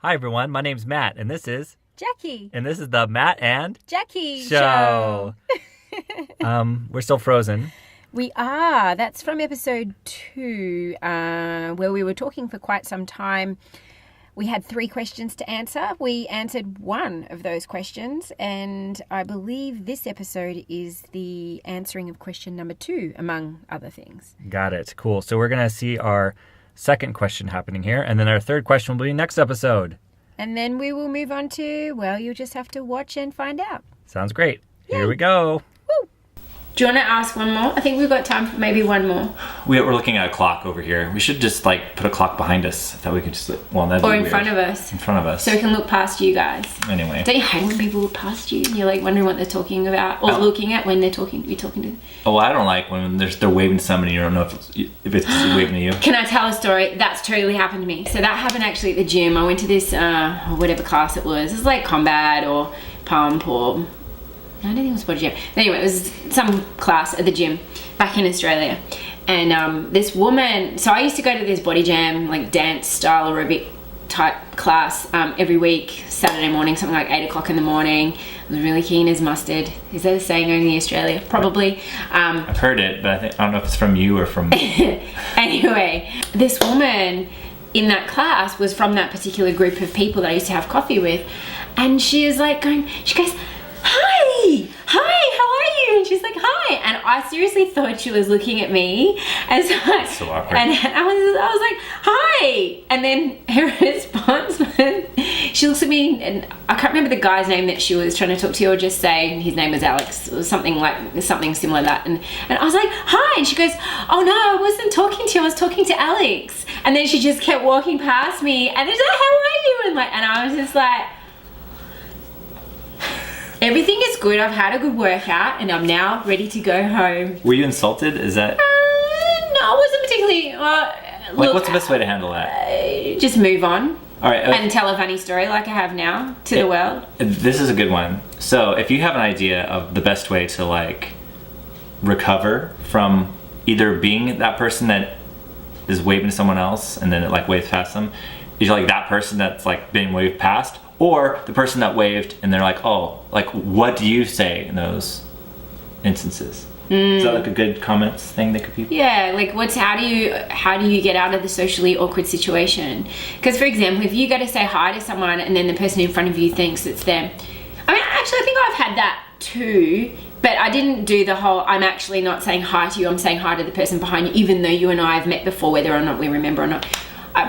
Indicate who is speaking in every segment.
Speaker 1: Hi everyone, my name's Matt, and this is
Speaker 2: Jacqui.
Speaker 1: And this is the Matt and
Speaker 2: Jacqui
Speaker 1: Show. We're still frozen.
Speaker 2: We are. That's from episode 2, where we were talking for quite some time. We had 3 questions to answer. We answered 1 of those questions, and I believe this episode is the answering of question number 2, among other things.
Speaker 1: Got it. Cool. So we're going to see our second question happening here, and then our third question will be next episode.
Speaker 2: And then we will move on to, well, you'll just have to watch and find out.
Speaker 1: Sounds great.
Speaker 2: Yay.
Speaker 1: Here we go.
Speaker 2: Woo. Do you want to ask one more? I think we've got time for maybe one more.
Speaker 3: We're looking at a clock over here. We should just put a clock behind us that we could just, that'd be
Speaker 2: Or in
Speaker 3: weird.
Speaker 2: front of us.
Speaker 3: In front of us.
Speaker 2: So we can look past you guys.
Speaker 3: Anyway.
Speaker 2: Don't you hate when people look past you and you're like wondering what they're talking about or looking at when you're talking to them?
Speaker 3: Oh, I don't like when they're waving to somebody, you don't know if it's waving to you.
Speaker 2: Can I tell a story? That's totally happened to me. So that happened actually at the gym. I went to this, whatever class it was. It was like combat or pump or... I don't think it was body gym. Anyway, it was some class at the gym back in Australia. And this woman... So I used to go to this body jam, like dance style aerobic type class every week, Saturday morning, something like 8 o'clock in the morning. I was really keen as mustard. Is that a saying only in Australia? Probably.
Speaker 3: I've heard it, but I don't know if it's from you or from...
Speaker 2: Anyway, this woman in that class was from that particular group of people that I used to have coffee with. And she is like she goes, hi, how are you? And she's like, hi. And I seriously thought she was looking at me. And so,
Speaker 3: That's so awkward.
Speaker 2: And I was like, hi. And then her response was, she looks at me, and I can't remember the guy's name that she was trying to talk to, or just say his name was Alex, or something similar to that. And I was like, hi. And she goes, oh no, I wasn't talking to you, I was talking to Alex. And then she just kept walking past me, and she's like, how are you? And I was just like, everything is good. I've had a good workout and I'm now ready to go home.
Speaker 3: Were you insulted? Is that...
Speaker 2: No, I wasn't particularly...
Speaker 3: look, what's the best way to handle that?
Speaker 2: Just move on.
Speaker 3: All right.
Speaker 2: And tell a funny story like I have now to the world.
Speaker 3: This is a good one. So if you have an idea of the best way to recover from either being that person that is waving to someone else and then it waves past them, is like that person that's being waved past, or the person that waved and they're like, oh, what do you say in those instances? Is that a good comments thing that could be?
Speaker 2: Yeah, how do you get out of the socially awkward situation? Because for example, if you go to say hi to someone and then the person in front of you thinks it's them. I mean, actually, I think I've had that too, but I didn't do the whole, I'm actually not saying hi to you, I'm saying hi to the person behind you, even though you and I have met before, whether or not we remember or not. I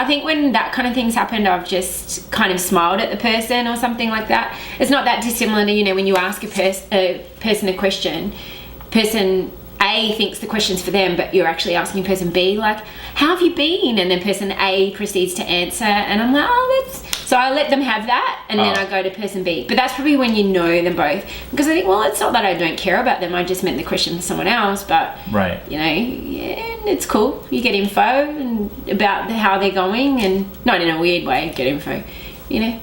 Speaker 2: think when that kind of things happened, I've just kind of smiled at the person or something like that. It's not that dissimilar to, when you ask a person a question, person A thinks the question's for them, but you're actually asking person B, how have you been? And then person A proceeds to answer, and I'm like, oh, so I let them have that, and then I go to person B. But that's probably when you know them both, because I think, well, it's not that I don't care about them, I just meant the question for someone else, but
Speaker 3: right.
Speaker 2: It's cool. You get info and about how they're going, and not in a weird way, get info, I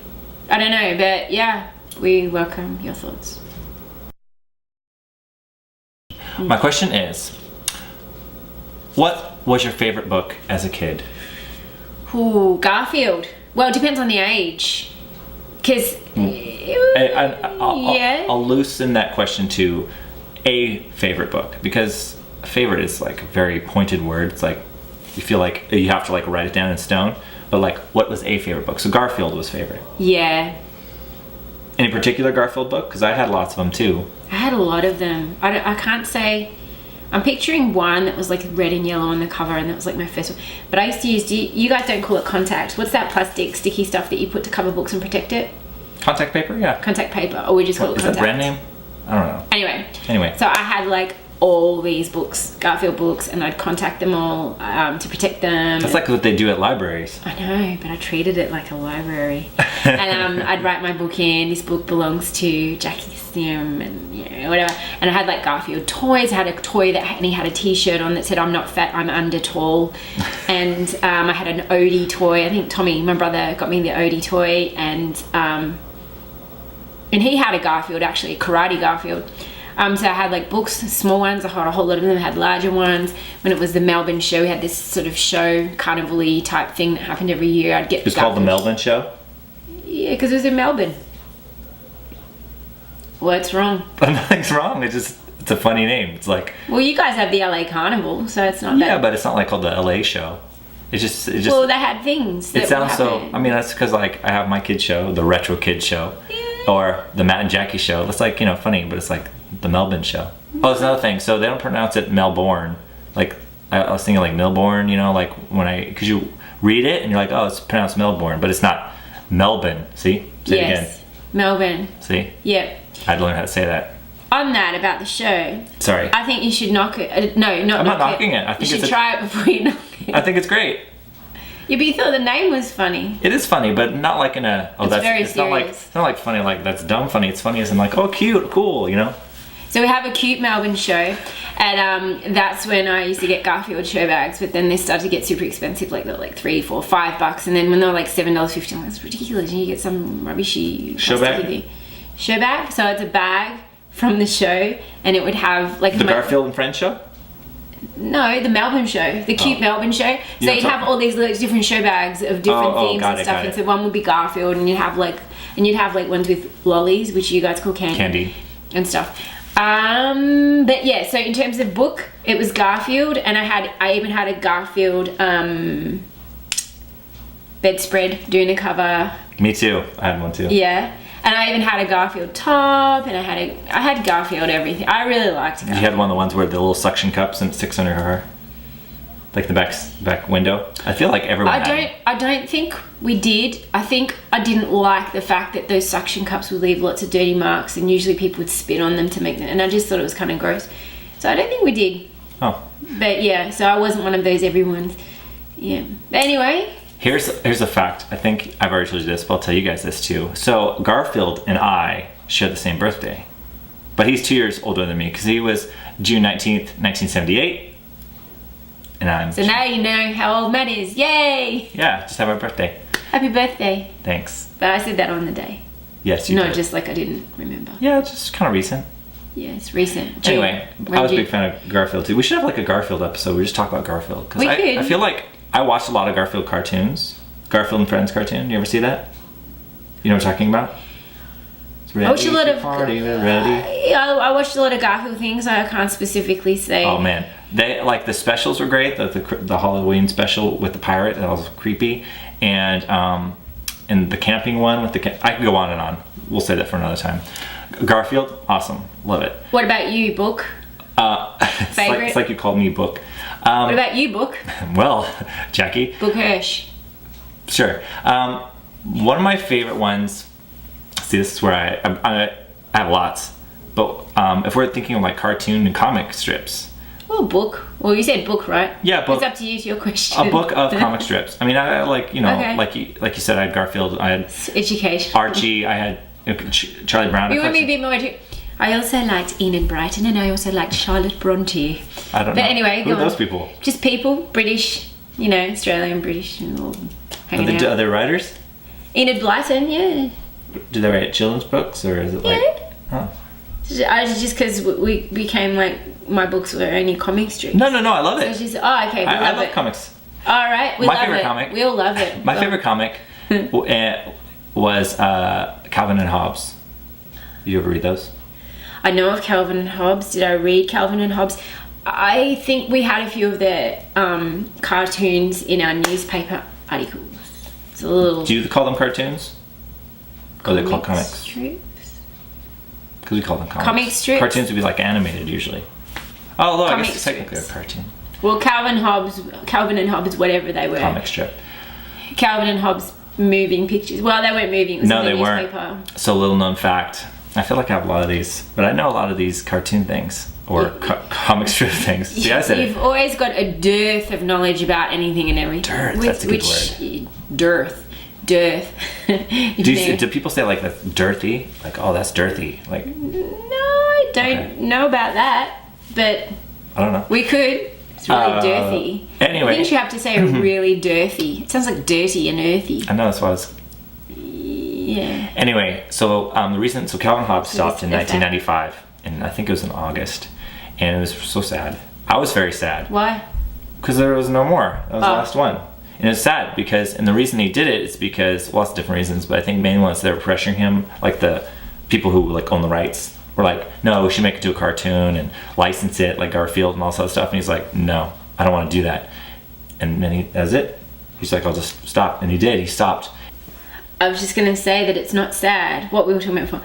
Speaker 2: don't know, but yeah, we welcome your thoughts.
Speaker 3: My question is, what was your favorite book as a kid?
Speaker 2: Ooh, Garfield. Well, it depends on the age, because
Speaker 3: I'll loosen that question to a favorite book, because a favorite is a very pointed word. It's you feel like you have to write it down in stone, but what was a favorite book? So Garfield was favorite.
Speaker 2: Yeah.
Speaker 3: Any particular Garfield book? Because I had lots of them too.
Speaker 2: I had a lot of them. I can't say. I'm picturing one that was red and yellow on the cover, and that was my first one. But I used to use, you guys don't call it contact. What's that plastic sticky stuff that you put to cover books and protect it?
Speaker 3: Contact paper, yeah.
Speaker 2: Contact paper, or we just call it contact.
Speaker 3: Is that brand name? I don't know.
Speaker 2: Anyway. So I had all these books, Garfield books, and I'd contact them all to protect them.
Speaker 3: That's what they do at libraries.
Speaker 2: I know, but I treated it like a library. And I'd write my book in, this book belongs to Jacqui and whatever. And I had Garfield toys. I had a toy and he had a t-shirt on that said, I'm not fat, I'm under tall. And I had an Odie toy. I think Tommy, my brother, got me the Odie toy, and he had a Garfield, actually, a karate Garfield. So I had like books, small ones. I had a whole lot of them. I had larger ones. When it was the Melbourne show, we had this sort of show, carnival-y type thing that happened every year. I'd get.
Speaker 3: It's called the Melbourne Show.
Speaker 2: Yeah, because it was in Melbourne. What's wrong?
Speaker 3: Nothing's wrong. It's a funny name. It's like.
Speaker 2: Well, you guys have the LA Carnival, so it's not that.
Speaker 3: Yeah, but it's not like called the LA Show. It just.
Speaker 2: Well, they had things.
Speaker 3: It sounds so. I mean, that's because like I have my kids show, the Retro Kids Show, or the Matt and Jacqui Show. It's like, you know, funny, but it's like the Melbourne Show. Oh, it's another thing. So they don't pronounce it Melbourne. Like I was thinking like Melbourne. You know, like because you read it and you're like, oh, it's pronounced Melbourne, but it's not Melbourne. See? Say it again.
Speaker 2: Melbourne.
Speaker 3: See?
Speaker 2: Yep.
Speaker 3: I had to learn how to say that.
Speaker 2: On that about the show.
Speaker 3: Sorry.
Speaker 2: I think you should knock it. No, not
Speaker 3: I'm not
Speaker 2: knock
Speaker 3: knocking it. I think
Speaker 2: you should try it before you knock it.
Speaker 3: I think it's great.
Speaker 2: Yeah, but you thought the name was funny.
Speaker 3: It is funny, but not like in a. Oh,
Speaker 2: it's
Speaker 3: that's
Speaker 2: very
Speaker 3: it's
Speaker 2: serious.
Speaker 3: not like funny like that's dumb funny. It's funny as in like, oh, cute, cool, you know.
Speaker 2: So we have a cute Melbourne show, and that's when I used to get Garfield show bags. But then they started to get super expensive, like they're like $3, $4, $5, and then when they were like $7.50, I'm like, that's ridiculous. And you get some rubbishy
Speaker 3: show bag.
Speaker 2: Show bag. So it's a bag from the show, and it would have like
Speaker 3: the Garfield and Friends show.
Speaker 2: No, the Melbourne show, the cute Melbourne show. So you'd have all these like, different show bags of different themes and stuff. And so one would be Garfield, and you'd have like ones with lollies, which you guys call candy and stuff. But yeah, so in terms of book, it was Garfield, and I even had a Garfield bedspread doing a cover.
Speaker 3: Me too. I had one too.
Speaker 2: Yeah. And I even had a Garfield top, and I had Garfield everything. I really liked Garfield.
Speaker 3: You had one of the ones where the little suction cups and it sticks under her, like the back window. I feel like everyone.
Speaker 2: I don't think we did. I think I didn't like the fact that those suction cups would leave lots of dirty marks, and usually people would spit on them to make them. And I just thought it was kind of gross. So I don't think we did.
Speaker 3: Oh.
Speaker 2: But yeah, so I wasn't one of those everyone's. Yeah. But anyway.
Speaker 3: Here's a fact. I think I've already told you this, but I'll tell you guys this too. So Garfield and I share the same birthday, but he's 2 years older than me because he was June 19th, 1978, and I'm.
Speaker 2: So now you know how old Matt is. Yay!
Speaker 3: Yeah, just have my birthday.
Speaker 2: Happy birthday.
Speaker 3: Thanks.
Speaker 2: But I said that on the day.
Speaker 3: Yes, you did.
Speaker 2: No, just like I didn't remember.
Speaker 3: Yeah, it's just kind of recent.
Speaker 2: Yeah, it's recent. June.
Speaker 3: Anyway, I was a big fan of Garfield too. We should have like a Garfield episode. We just talk about Garfield because
Speaker 2: we could.
Speaker 3: I feel like I watched a lot of Garfield cartoons. Garfield and Friends cartoon. You ever see that? You know what I'm talking about?
Speaker 2: I watched a lot of.
Speaker 3: Party, ready.
Speaker 2: I watched a lot of Garfield things. I can't specifically say.
Speaker 3: Oh man, they like the specials were great. The Halloween special with the pirate, that was creepy, and the camping one with I can go on and on. We'll say that for another time. Garfield, awesome, love it.
Speaker 2: What about you, Book? Favorite?
Speaker 3: It's like you called me Book.
Speaker 2: What about you, Book?
Speaker 3: Well, Jacqui.
Speaker 2: Book Hirsch.
Speaker 3: Sure. One of my favorite ones. See, this is where I have lots, but if we're thinking of like cartoon and comic strips.
Speaker 2: Well, book. Well, you said book, right?
Speaker 3: Yeah, book.
Speaker 2: It's up to you. It's your question.
Speaker 3: A book of comic strips. I mean, I like
Speaker 2: Okay.
Speaker 3: like you said, I had Garfield. I had
Speaker 2: education.
Speaker 3: Archie. I had Charlie Brown.
Speaker 2: You want me to be more? I also liked Enid Blyton, and I also liked Charlotte Bronte.
Speaker 3: I don't know.
Speaker 2: But anyway,
Speaker 3: who are those people?
Speaker 2: Just people, British, Australian, British, and all hanging out.
Speaker 3: Are they writers?
Speaker 2: Enid Blyton, yeah.
Speaker 3: Do they write children's books, or is it like?
Speaker 2: Yeah. Just because we became like my books were only comic strips.
Speaker 3: No, I love it.
Speaker 2: So it's just okay.
Speaker 3: I love comics.
Speaker 2: All right,
Speaker 3: my favorite comic.
Speaker 2: We all love it.
Speaker 3: My favorite comic was Calvin and Hobbes. You ever read those?
Speaker 2: I know of Calvin and Hobbes. Did I read Calvin and Hobbes? I think we had a few of their cartoons in our newspaper articles. It's a little.
Speaker 3: Do you call them cartoons? Or are they called comics?
Speaker 2: Strips?
Speaker 3: Because we call them comics.
Speaker 2: Comic strips?
Speaker 3: Cartoons would be like animated usually. Although I
Speaker 2: Comic
Speaker 3: guess it's technically a
Speaker 2: strips.
Speaker 3: cartoon.
Speaker 2: Well, Calvin and Hobbes, whatever they were.
Speaker 3: Comic strip.
Speaker 2: Calvin and Hobbes moving pictures. Well, they weren't moving. It was
Speaker 3: No,
Speaker 2: in the
Speaker 3: they
Speaker 2: newspaper.
Speaker 3: weren't. So little known fact. I feel like I have a lot of these, but I know a lot of these cartoon things or comic strip things. See, I said
Speaker 2: You've always got a dearth of knowledge about anything and everything.
Speaker 3: Dearth, that's a good
Speaker 2: word. Dearth.
Speaker 3: Do people say like that's dirty? Like, oh, that's dirty. Like,
Speaker 2: no, I don't know about that, but
Speaker 3: I don't know.
Speaker 2: we could. It's really dirty.
Speaker 3: Anyway,
Speaker 2: I think you have to say really dirty. It sounds like dirty and earthy.
Speaker 3: I know, that's why I was.
Speaker 2: Yeah.
Speaker 3: Anyway, so Calvin Hobbes stopped in 1995 and I think it was in August, and it was so sad. I was very sad
Speaker 2: Why?
Speaker 3: because there was no more. That was the
Speaker 2: Oh.
Speaker 3: last one. And it's sad because, and the reason he did it is because, lots of different reasons, but I think main ones they were pressuring him, like the people who like own the rights were like, no, we should make it to a cartoon and license it like Garfield and all this other stuff. And he's like, no, I don't want to do that. And then that's it. He's like, I'll just stop. And he did. He stopped.
Speaker 2: I was just gonna say that it's not sad. What we were talking about before.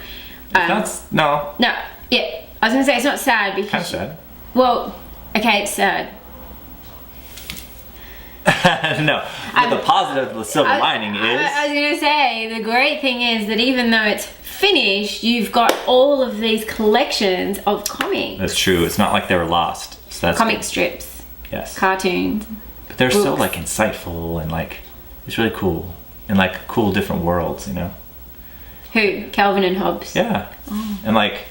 Speaker 3: No,
Speaker 2: No, yeah. I was gonna say it's not sad because.
Speaker 3: kind of sad.
Speaker 2: Well, okay, it's sad.
Speaker 3: No, but the positive, the silver lining is.
Speaker 2: I was gonna say the great thing is that even though it's finished, you've got all of these collections of comics.
Speaker 3: That's true. It's not like they were lost. So that's
Speaker 2: Comic
Speaker 3: good.
Speaker 2: strips,
Speaker 3: Yes.
Speaker 2: cartoons.
Speaker 3: But they're so
Speaker 2: books.
Speaker 3: like insightful and like it's really cool and like cool different worlds, you know.
Speaker 2: Who? Calvin and Hobbes.
Speaker 3: Yeah. And like,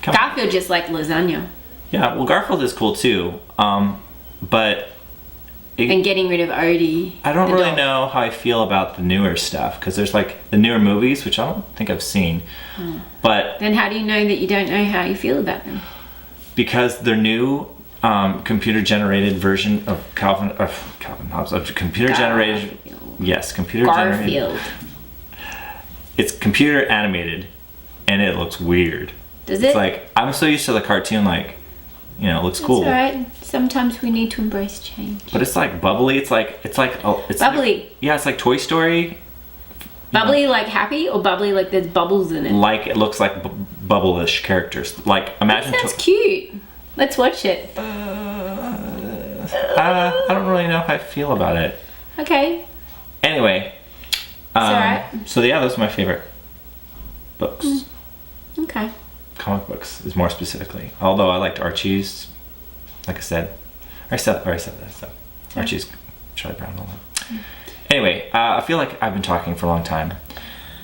Speaker 3: come on.
Speaker 2: Garfield just like lasagna
Speaker 3: Yeah. Well, Garfield is cool too. But
Speaker 2: and getting rid of Odie.
Speaker 3: I don't
Speaker 2: the
Speaker 3: really
Speaker 2: dog.
Speaker 3: know how I feel about the newer stuff because there's like the newer movies, which I don't think I've seen, but
Speaker 2: Then how do you know that you don't know how you feel about them?
Speaker 3: because they're new. Computer generated version of Calvin Hobbes, of computer generated. Yes, computer generated.
Speaker 2: Garfield.
Speaker 3: It's computer animated, and it looks weird.
Speaker 2: Does
Speaker 3: It's
Speaker 2: it?
Speaker 3: like I'm so used to the cartoon, like, you know, it looks cool.
Speaker 2: That's alright. Sometimes we need to embrace change.
Speaker 3: But it's like bubbly. It's like it's
Speaker 2: Bubbly.
Speaker 3: Like, yeah, it's like Toy Story.
Speaker 2: Bubbly like happy or bubbly like there's bubbles in it?
Speaker 3: Like it looks like bubble-ish characters. Like imagine.
Speaker 2: That sounds cute. Let's watch it.
Speaker 3: I don't really know how I feel about it.
Speaker 2: Okay.
Speaker 3: Anyway,
Speaker 2: alright.
Speaker 3: so yeah, those are my favorite books.
Speaker 2: Okay.
Speaker 3: Comic books is more specifically. Although I liked Archie's, like I said, I said that stuff. Archie's, Charlie Brown, all that. Anyway, I feel like I've been talking for a long time,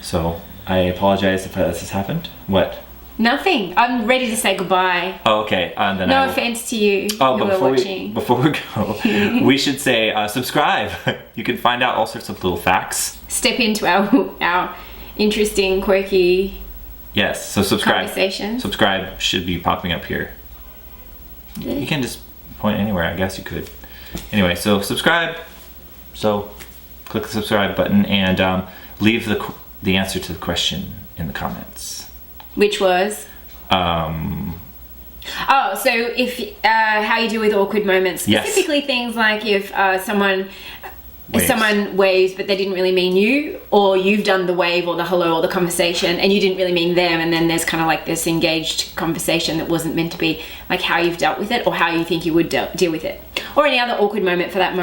Speaker 3: so I apologize if this has happened. What?
Speaker 2: Nothing. I'm ready to say goodbye.
Speaker 3: Oh, okay. Then
Speaker 2: No offense to you who are watching.
Speaker 3: Before we go, we should say subscribe. You can find out all sorts of little facts.
Speaker 2: Step into our interesting, quirky
Speaker 3: Yes, so subscribe.
Speaker 2: conversations.
Speaker 3: Subscribe should be popping up here. You can just point anywhere, I guess you could. Anyway, so subscribe. So click the subscribe button and leave the answer to the question in the comments.
Speaker 2: Which was?
Speaker 3: Um,
Speaker 2: Oh, so if how you deal with awkward moments,
Speaker 3: Yes.
Speaker 2: specifically things like if someone
Speaker 3: Waves.
Speaker 2: waves but they didn't really mean you, or you've done the wave or the hello or the conversation and you didn't really mean them, and then there's kind of like this engaged conversation that wasn't meant to be, like how you've dealt with it or how you think you would deal with it, or any other awkward moment for that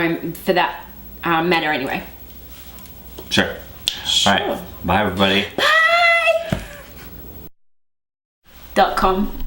Speaker 2: matter anyway.
Speaker 3: Sure. All right. Bye, everybody.
Speaker 2: .com